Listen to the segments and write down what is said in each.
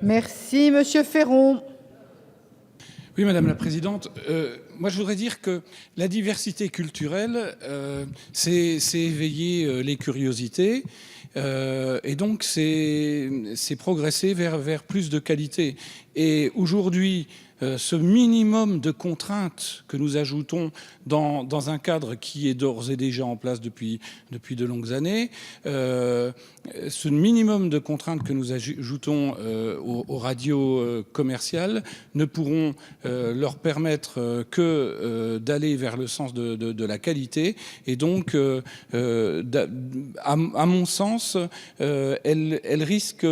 Merci, Monsieur Féron. Oui, Madame la Présidente. Moi, je voudrais dire que la diversité culturelle, c'est éveiller les curiosités. Et donc, c'est progresser vers plus de qualité. Et aujourd'hui, ce minimum de contraintes que nous ajoutons dans un cadre qui est d'ores et déjà en place depuis de longues années, ce minimum de contraintes que nous ajoutons aux radios commerciales ne pourront leur permettre que d'aller vers le sens de la qualité. Et donc, à mon sens, elle risque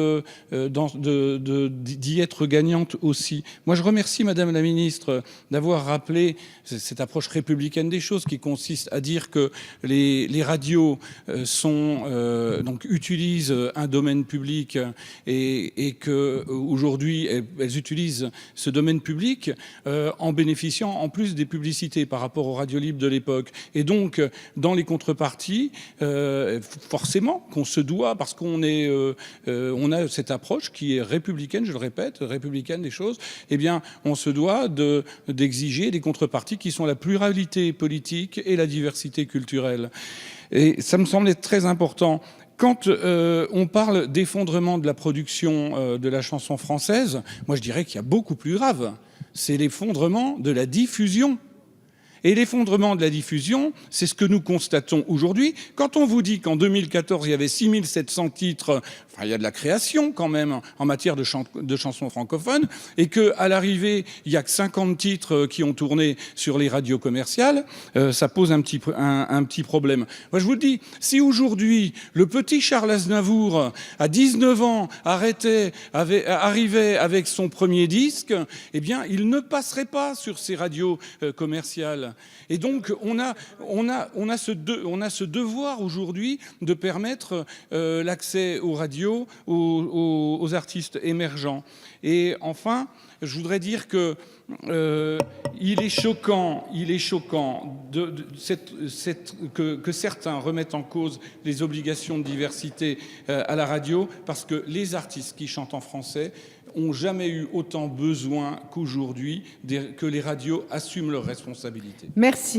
d'y être gagnante aussi. Moi, je remercie Madame la Ministre d'avoir rappelé cette approche républicaine des choses qui consiste à dire que les radios donc utilisent un domaine public et que aujourd'hui elles utilisent ce domaine public en bénéficiant en plus des publicités par rapport aux radios libres de l'époque. Et donc, dans les contreparties, forcément qu'on se doit, parce qu'on a cette approche qui est républicaine, je le répète, républicaine des choses, eh bien, on se doit d'exiger des contreparties qui sont la pluralité politique et la diversité culturelle. Et ça me semble être très important. Quand on parle d'effondrement de la production de la chanson française, moi je dirais qu'il y a beaucoup plus grave. C'est l'effondrement de la diffusion. Et l'effondrement de la diffusion, c'est ce que nous constatons aujourd'hui. Quand on vous dit qu'en 2014, il y avait 6700 titres, enfin, il y a de la création quand même en matière de chansons francophones, et qu'à l'arrivée, il n'y a que 50 titres qui ont tourné sur les radios commerciales, ça pose un petit problème. Moi, je vous le dis, si aujourd'hui, le petit Charles Aznavour, à 19 ans, arrivait avec son premier disque, eh bien, il ne passerait pas sur ces radios commerciales. Et donc, on a ce devoir aujourd'hui de permettre l'accès aux radios aux artistes émergents. Et enfin, je voudrais dire que il est choquant que certains remettent en cause les obligations de diversité à la radio, parce que les artistes qui chantent en français ont jamais eu autant besoin qu'aujourd'hui que les radios assument leurs responsabilités. Merci.